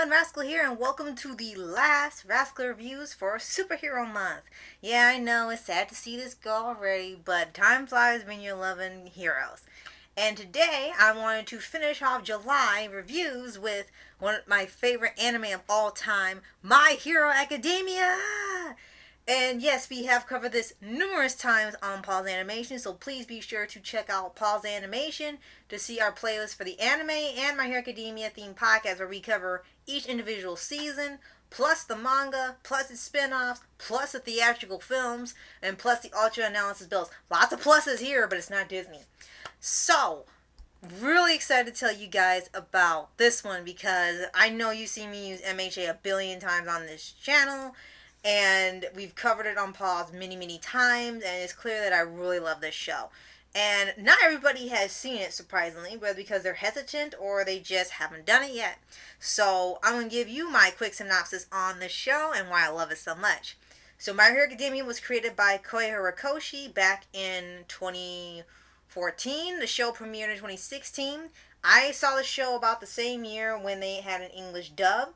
everyone, Rascal here, and welcome to the last Rascal Reviews for Superhero Month. Yeah, I know, it's sad to see this go already, but time flies when you're loving heroes. And today, I wanted to finish off July reviews with one of my favorite anime of all time, My Hero Academia! And yes, we have covered this numerous times on Pause Animation, so please be sure to check out Pause Animation to see our playlist for the anime and My Hero Academia themed podcast where we cover each individual season, plus the manga, plus its spin-offs, plus the theatrical films, and plus the Ultra Analysis builds. Lots of pluses here, but it's not Disney. So, really excited to tell you guys about this one because I know you've seen me use MHA a billion times on this channel, and we've covered it on Pause many times, and it's clear that I really love this show. And not everybody has seen it, surprisingly, whether because they're hesitant or they just haven't done it yet. So I'm going to give you my quick synopsis on this show and why I love it so much. So My Hero Academia was created by Kohei Horikoshi back in 2014. The show premiered in 2016. I saw the show about the same year when they had an English dub.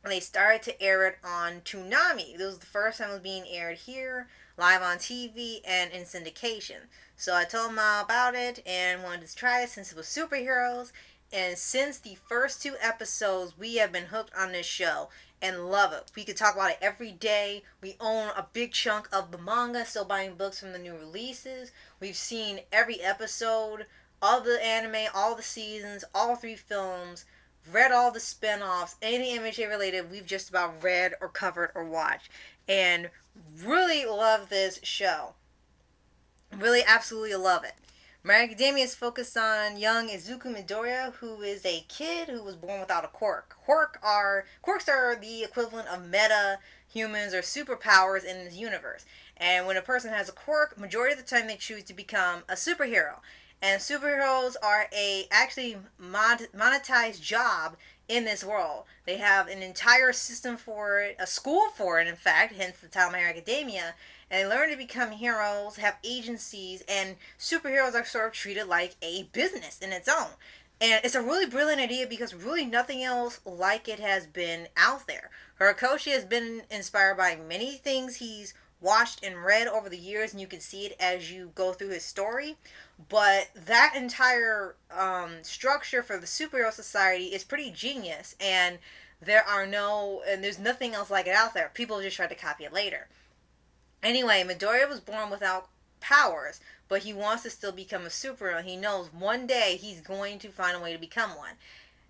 They started to air it on Toonami. This was the first time it was being aired here, live on TV, and in syndication. So I told them all about it and wanted to try it since it was superheroes. And since the first two episodes, we have been hooked on this show and love it. We could talk about it every day. We own a big chunk of the manga, still buying books from the new releases. We've seen every episode of the anime, all the seasons, all three films. Read all the spin-offs, anything MHA related, we've just about read or covered or watched. And really love this show. Really absolutely love it. My Academia is focused on young Izuku Midoriya, who is a kid who was born without a quirk. Quirks are the equivalent of meta humans or superpowers in this universe. And when a person has a quirk, majority of the time they choose to become a superhero. And superheroes are a actually monetized job in this world. They have an entire system for it, a school for it, in fact, hence the title My Hero Academia. And they learn to become heroes, have agencies, and superheroes are sort of treated like a business in its own. And it's a really brilliant idea because really nothing else like it has been out there. Horikoshi has been inspired by many things he's watched and read over the years, and you can see it as you go through his story. But that entire structure for the superhero society is pretty genius, and there's nothing else like it out there. People just tried to copy it later. Anyway, Midoriya was born without powers, but he wants to still become a superhero. He knows one day he's going to find a way to become one.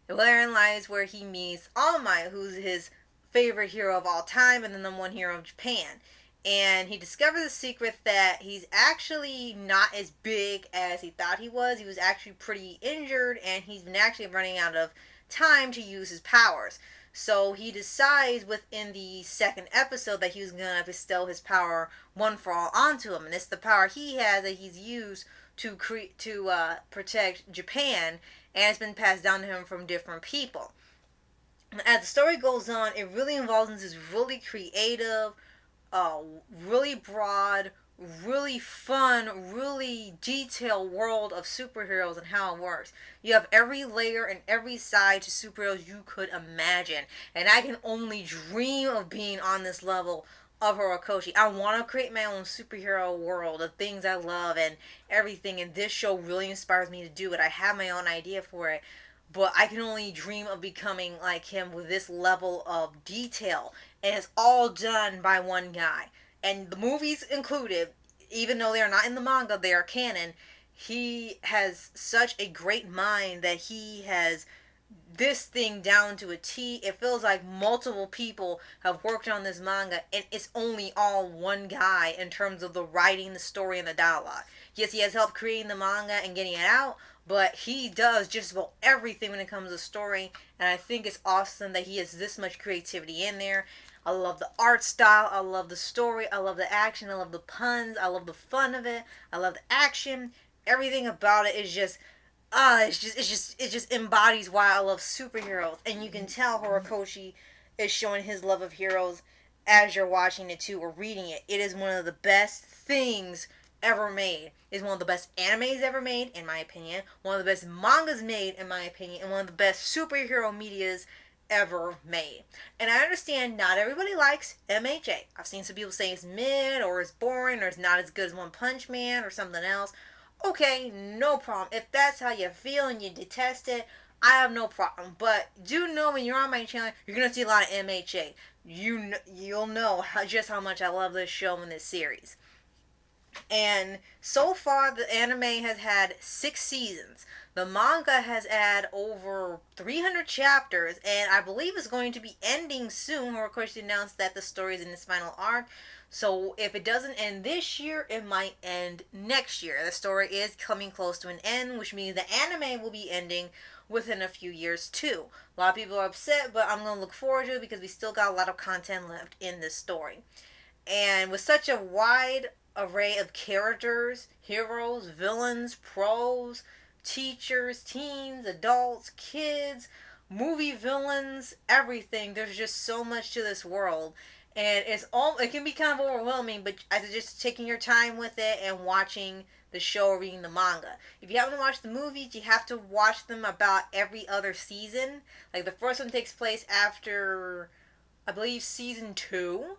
And therein lies where he meets All Might, who's his favorite hero of all time and the number one hero of Japan. And he discovers the secret that he's actually not as big as he thought he was. He was actually pretty injured, and he's been actually running out of time to use his powers. So he decides within the second episode that he was going to bestow his power one for all onto him. And it's the power he has that he's used to protect Japan, and it's been passed down to him from different people. As the story goes on, it really involves this really creative, really broad, really fun, really detailed world of superheroes and how it works. You have every layer and every side to superheroes you could imagine. And I can only dream of being on this level of Horikoshi. I want to create my own superhero world of things I love and everything. And this show really inspires me to do it. I have my own idea for it. But I can only dream of becoming like him with this level of detail. And it's all done by one guy. And the movies included, even though they are not in the manga, they are canon. He has such a great mind that he has this thing down to a T. It feels like multiple people have worked on this manga, and it's only all one guy in terms of the writing, the story, and the dialogue. Yes, he has helped creating the manga and getting it out, but he does just about everything when it comes to story, and I think it's awesome that he has this much creativity in there. I love the art style, I love the story, I love the action, I love the puns, I love the fun of it, I love the action. Everything about it is just, it just embodies why I love superheroes. And you can tell Horikoshi is showing his love of heroes as you're watching it too or reading it. It is one of the best things ever made. It's one of the best animes ever made, in my opinion. One of the best mangas made, in my opinion. And one of the best superhero medias ever made. And I understand not everybody likes MHA. I've seen some people say it's mid or it's boring or it's not as good as One Punch Man or something else. Okay, no problem. If that's how you feel and you detest it, I have no problem. But do know when you're on my channel, you're gonna see a lot of MHA. You'll know just how much I love this show and this series. And so far, the anime has had 6 seasons. The manga has had over 300 chapters, and I believe it's going to be ending soon. Or, of course, they announced that the story is in its final arc. So, if it doesn't end this year, it might end next year. The story is coming close to an end, which means the anime will be ending within a few years, too. A lot of people are upset, but I'm going to look forward to it because we still got a lot of content left in this story. And with such a wide array of characters, heroes, villains, pros, teachers, teens, adults, kids, movie villains, everything. There's just so much to this world. And it can be kind of overwhelming, but I suggest taking your time with it and watching the show or reading the manga. If you haven't watched the movies, you have to watch them about every other season. Like the first one takes place after, I believe, season 2.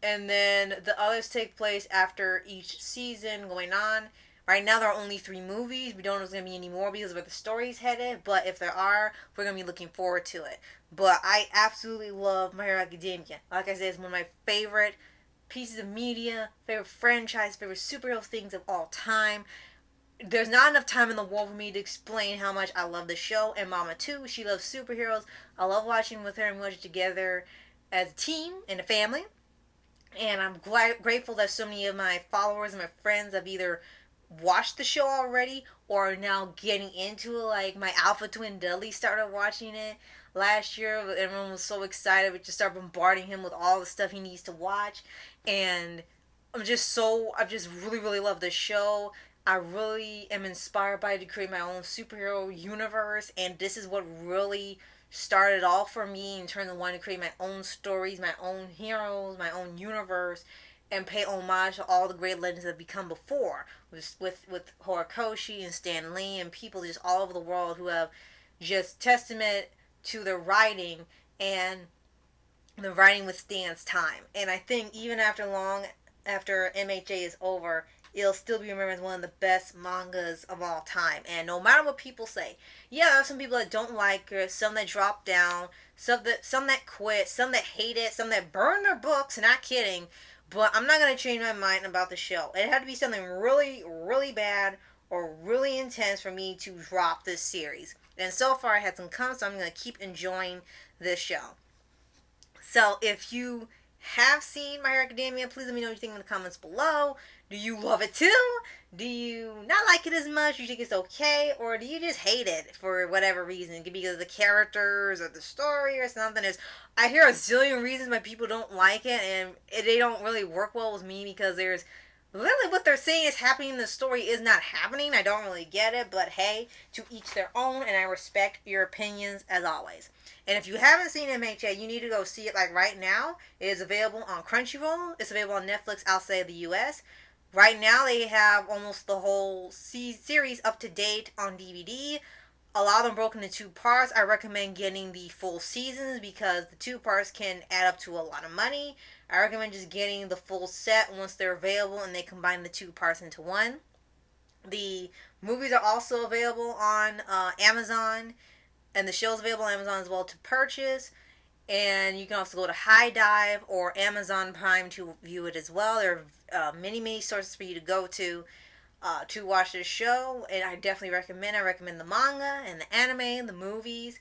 And then the others take place after each season going on. Right now, there are only 3 movies. We don't know if there's going to be any more because of where the story's headed. But if there are, we're going to be looking forward to it. But I absolutely love My Hero Academia. Like I said, it's one of my favorite pieces of media, favorite franchise, favorite superhero things of all time. There's not enough time in the world for me to explain how much I love the show. And Mama, too. She loves superheroes. I love watching with her and watching together as a team and a family. And I'm grateful that so many of my followers and my friends have either watched the show already or are now getting into it. Like my alpha twin Dudley started watching it last year. Everyone was so excited. We just started bombarding him with all the stuff he needs to watch. And I just really, really love this show. I really am inspired by it to create my own superhero universe. And this is what really started off for me in terms of wanting to create my own stories, my own heroes, my own universe, and pay homage to all the great legends that have become before, with Horikoshi and Stan Lee and people just all over the world who have just testament to their writing, and the writing withstands time. And I think even after MHA is over, it'll still be remembered as one of the best mangas of all time. And no matter what people say, yeah, there are some people that don't like it, some that drop down, some that quit, some that hate it, some that burn their books, not kidding. But I'm not going to change my mind about the show. It had to be something really, really bad or really intense for me to drop this series. And so far I had some comments, so I'm going to keep enjoying this show. So if you have seen My Hero Academia, please let me know what you think in the comments below. Do you love it too? Do you not like it as much? Do you think it's okay? Or do you just hate it for whatever reason? It could be because of the characters or the story or something. I hear a zillion reasons why people don't like it, and they don't really work well with me because there's literally what they're saying is happening in the story is not happening. I don't really get it, but hey, to each their own, and I respect your opinions as always. And if you haven't seen MHA, you need to go see it like right now. It is available on Crunchyroll. It's available on Netflix outside of the U.S. Right now, they have almost the whole series up to date on DVD. A lot of them broken into 2 parts. I recommend getting the full seasons because the 2 parts can add up to a lot of money. I recommend just getting the full set once they're available and they combine the 2 parts into one. The movies are also available on Amazon, and the show's available on Amazon as well to purchase. And you can also go to High Dive or Amazon Prime to view it as well. There are many sources for you to go to watch this show. And I definitely recommend it. I recommend the manga and the anime, the movies,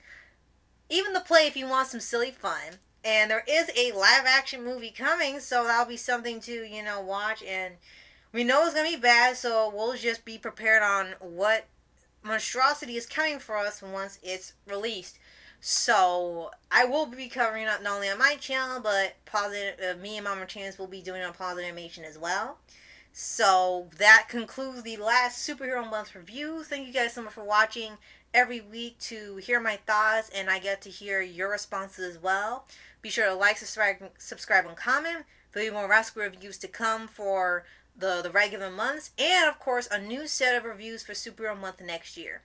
even the play if you want some silly fun. And there is a live action movie coming, so that'll be something to, watch. And we know it's going to be bad, so we'll just be prepared on what monstrosity is coming for us once it's released. I will be covering it not only on my channel, but me and Mama Chance will be doing it on Positive Animation as well. So that concludes the last Superhero Month review. Thank you guys so much for watching every week to hear my thoughts, and I get to hear your responses as well. Be sure to like, subscribe, and comment. There'll be more Rascal reviews to come for the regular months, and of course a new set of reviews for Superhero Month next year.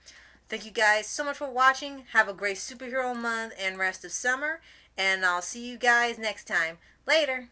Thank you guys so much for watching. Have a great superhero month and rest of summer. And I'll see you guys next time. Later.